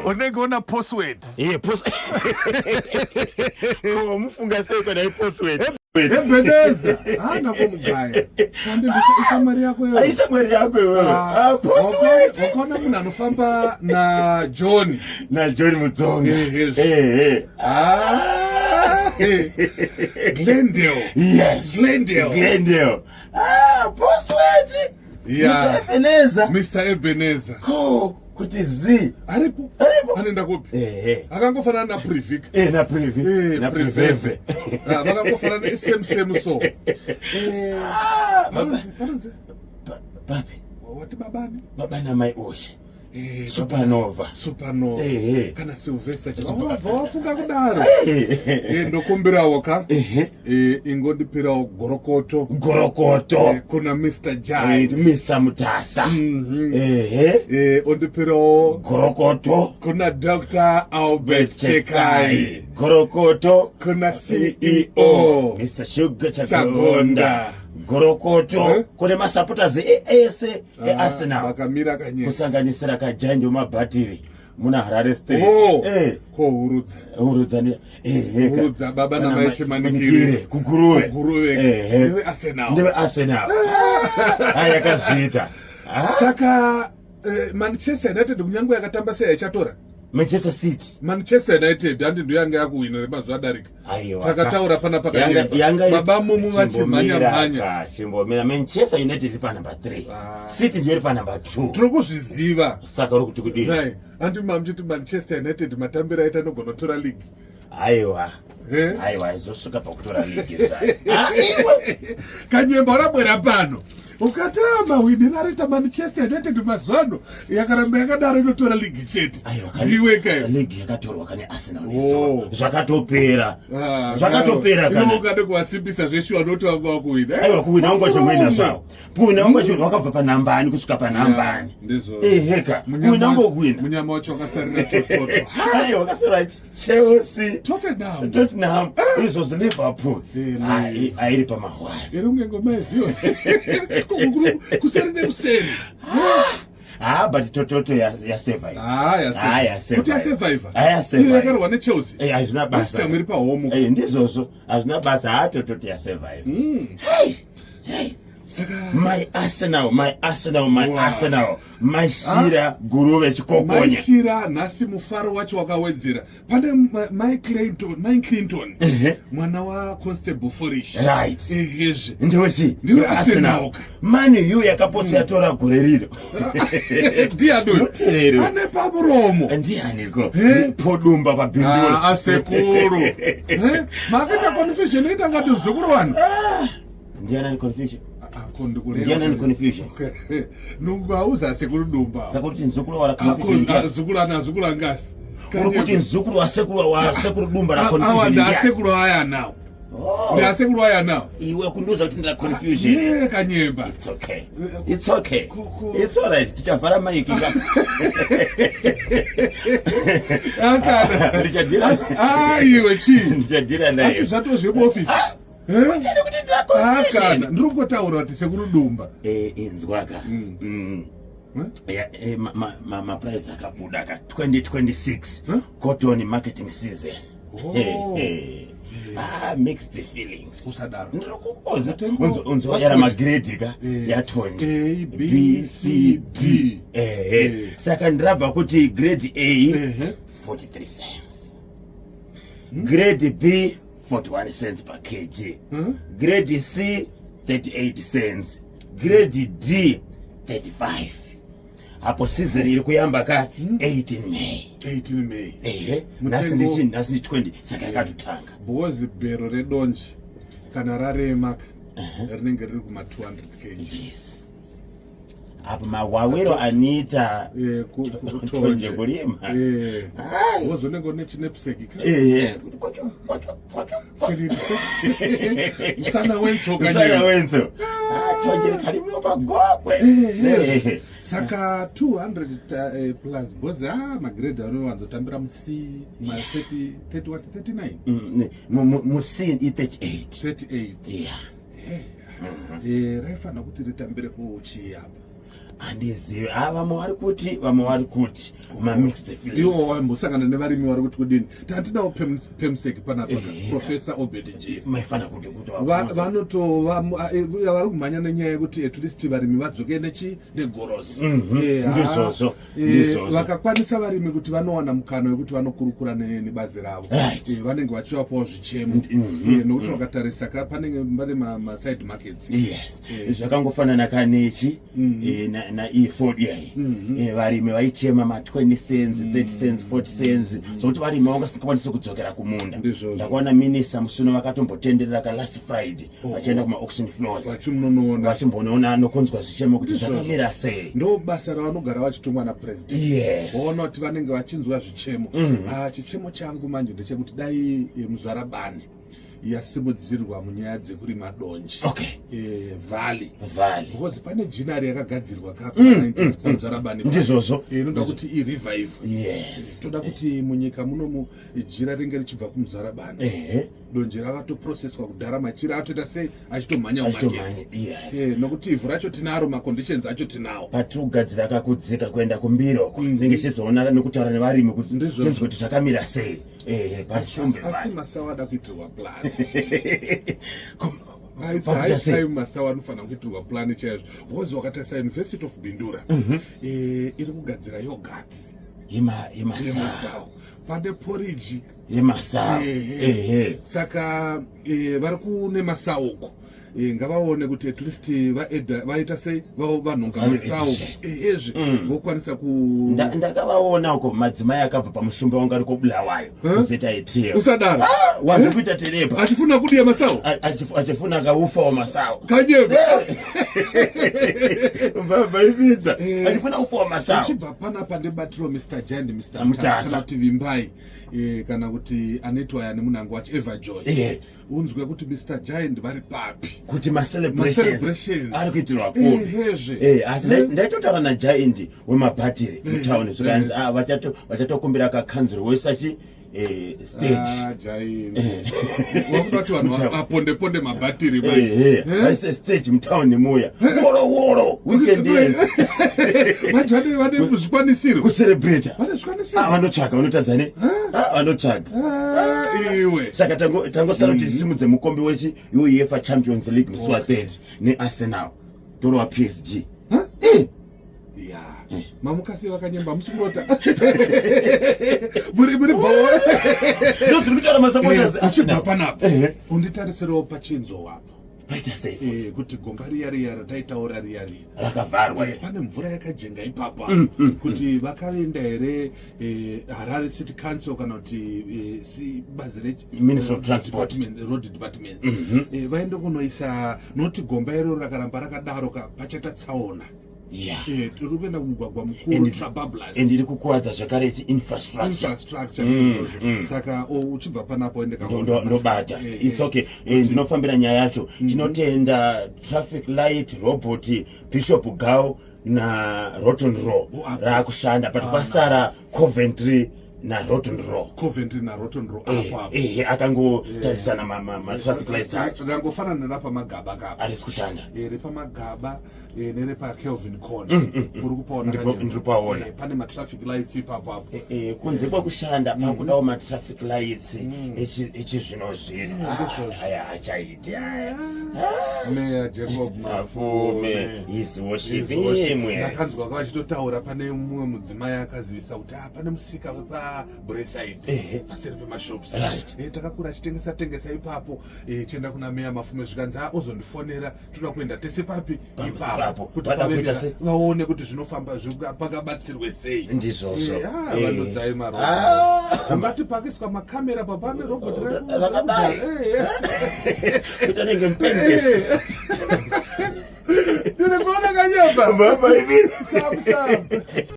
Unengona password. Password. Umfunga seko na password. Ebeneza. Hana komugaya. Kanti ishamari yako yo. Ishamari yako yo. Password. Ukona muna anofamba na John. Na John Mutsonga. Glendale. Yes. Glendale. Password. Yeah. Mr. Ebeneza. Kuti Z. Aripo. Anenda kupi? Akangofanana na Privik. Na Privik. Na Priveve. Akangofanana same so. Papi. Wati babani? Babana mai oshe. Supernova. Kana Sylvester. Wafunga kudaro. Ndokumbira woka. Ingondipira Gorokoto. Kuna Mr. Giant. Mr. Mutasa. Ondipira Gorokoto. Kuna Dr. Albert Chekai. Gorokoto. Kuna CEO. Mr. Sugar Chagonda. Gorokoto. Kune masupporters ese Arsenal. Bakamira kanye. Kusanganisira kajanjo mabhatiri. Muna Harare State. Ko hurudza. Hurudza baba na maiche manikire. Kuguruwe. Ndiwe Arsenal. Haya kazvita. Saka Manchester United kunyango yakatamba sei yachatora. Manchester United handi ndo yanga yakuwina remazuva darika. Takataura pana pakanyemba. Baba mumu vachimhanya. Chimbomira Manchester United pa number 3. City ndiyo pa number 2. Turikuzviziva. Saka uri kuti kudini. Handi mamchiti Manchester United matambira aita nogonotora league. Aiwa izosvika pakutora league zvayo. Kanyemba urabwera pano. Ukatama winira rita Manchester United mazwano yakaramba yakadaro inotora league chete. Ndiweka yo. League yakatorwa kane Arsenal neso. Zvakatopera kane. Ukade kuwasimbisa zveshu vanoti vanga wakuwina. Aiwa kuwina ungochowina zvawo. Kuwina ungochowina wakabva panambani kusvika panambani. Ndizo. Heka. Kuwina ungokuwina. Munyama wacho wakasarira toto. Aiwa wakasarira Chelsea. Tottenham. Izvo Liverpool. Airi pamahwari. Irungengomeziyo. Kuseri. But Toto ya survive. Ya survive. Kuti ya survive. Ya survive. Iyo yakarwa neChelsea. Hazvina basa. Tamiri pa home. Ndizvozvo. Hazvina basa Toto ya survive. Hey. My Arsenal. Maishira guruve chikokonya. Maishira nasi mufaro wacho wakawedzera. Pane Mike Clinton. Mwana wa Constable Forish. Right. Ndiwe Arsenal. Mani yu yakapotsa yatora gore riro. Ndiadu. Muterero. Ane pamuromo. Ndianiko. Podumba pabhindura. Asekuru. Makita confusion ita ngati zukuru wanu. Ndiana ni confusion. Ndiana ni confusion. Nungauza sekuru dumba. Sakuti nzukuru wala confusion. Zukuru angasi. Kuti nzukuru wa sekuru dumba la confusion. Awanda sekuru haya now. Ndasekuru haya now. Iwe kunduza kuti ndila confusion. Kanyemba. It's okay. It's all right. Tichavhara maiki. Akana. Ndichadira. Iwe chi. Ndichadira nayo. Asi zvato zvemuoffice. Akana. Ndirikungotaura kuti sekuru dumba. Inzwaka. Maprice akabuda ka 2026 cotton marketing season. Mixed feelings. Usadaro. Ndikukoza unzo yara magrade ka yatoni A B C D. Saka ndirabva kuti grade A 43 cents. Grade B 41 cents per kg. Grade C 38 cents. Grade D 35. Hapo season iri kuyamba ka 18 May. Nasi 20 saka yakatutanga. Bozi bhero redonje kana raremaka rinenge riri kuma 200 kg. Yes. Apa mawawiro anita kutonje kulima. Wozonenge une chinepseki ka. Sana wenzo kanyema. Tonje kalimu pa gokwe. Saka 200 plus bozi magrade anowanzotambira muC ma 30 what 39. Muc 38. Yeah. Raifana kuti ritambire kuchi apa. handizivi vamwe vari kuti ma-mixed feelings. Iwo wambosangana nevarimi vari kuti kudini tatinawo PEMSEC panapa Professor Obed J maifana kuti vanotova vari kumhanya nenyaya yekuti at least varimi vadzoke negorosi vakakwanisa varimi kuti vanowana mukana wekuti vanokurukura nebazi ravo vanenge vachivapawo zvichemo nokuti vakatarisa panenge pane maside markets zvakangofanana kanechi na-E4 yai varimi vaichema ma-20 cents 30 cents 40 cents zvokuti varimi vangasingakwanisi kudzokera kumunda. Ndakaona minisa musuno vakatombotenderera last Friday vachienda kuma-auction floors vachimbonoona nokunzwa zvichemo kuti zvakamira sei. Ndo basa ravanogara vachitumwa napresident vaona kuti vanenge vachinzwa zvichemo. Chichemo changu manje ndechekuti dai muzvarabani yasimudzirwa munyaya dzekurima donje valley because pane jinari yakagadzirwa kapaMuzarabani ndizvozvo inoda kuti irevive. Toda kuti munyika munomu jira ringe richibva kuMuzarabani donje ravatoprocesswa kudhara machira atoita sei achitomhanya mumaketi nokuti ivhu racho tinaro maconditions acho tinawo patigadzira kakudzika kuenda kumbiro ringe chizoona nekutaura nevarimi kuti zvakamira sei asi masawa ada kuitirwa plan haisai masawa anofanira kuitirwa plan chaizvo because wakatarisa University of Bindura iri kugadzira yogurt yemasawa pane porridge yemasawa saka vari kune masawa uko ngavaone kuti at least vaita sei vanhonga masawa ezvi vokwanisa ndakavaona uko madzimai akabva pamushumba wanga ari kobulawayo kuzeta itiyo usadaro wanzi kuita terepa achifuna kudiya masawa achifuna kaufa wamasawa kanyeba vaibidza achifuna ufa wamasawa achibva panapa ndebatiro Mr. Giant Mr. Mutasa kana kuti Vimbai kana kuti anetwa yani munango wacho Everjoy unzwe kuti Mr. Giant vari papi kuti ma-celebrations ari kuitirwa kupi asi ndaitotaura naGiant wemabhatiri mutauni zvikanzi vachatokumbira kakanzuro wesachi stage wakudati vanhu aponde mabhatiri vaise stage mutauni muya woro weekend vane zvikwanisiro kucelebrata vanotsvaga vanotadzane vanotsvaga iwe saka tangosara kuti tisimudze mukombe wechi UEFA Champions League musi wa3 neArsenal torwa PSG mamukasi vakanyemba musikurota muri bhawo ndozvirikutaura masapoters achibva panapa unditarisirawo pachinzo wapo paita sei kuti gomba riya rataitaura riya rakavharwa pane mvura yakajenga ipapa kuti vakaenda here Harare City Council kana kuti bazi Ministry of Transport Road Department vaende kunoisa noti gomba iroro rakaramba rakadaro pachata tsaona tiri kuenda kumugwagwa mukuru Trabablas iri kukuwadza zvakare infrastructure saka uchibva panapo ende ndobata it's okay ndinofambira nyaya yacho tinotenda traffic light robot Bishop Gao na Rotten Row rakushanda pati pasara Coventry na Rotten Row apo akangotarisana ma-traffic lights rangofanana napamagaba kapa ari kushanda repamagaba nerepa Kelvin Corner uri kupaona ndiripaona pane ma-traffic lights ipapo apo kunze kwakushanda pakudawo ma-traffic lights echizvino-zvino achaiti Mayor Jacob Mafume izvoshivimwe ndakanzwa vachitotaura pane mumwe mudzimai akazivisa kuti pane musika wepaBraeside paseri pemashops takakura achitengesa ipapo chienda kuna Mayor Mafume zvikanzi ozondifonera toda kuenda tese papi ipapo kuti vaone kuti zvinofamba pakabatsirwe sei ndizvozvo vandodzai marobot ngatipakiswa makamera papane robot rakadai kuti anenge mupengesi ndinoona kanyemba baba iviri sabu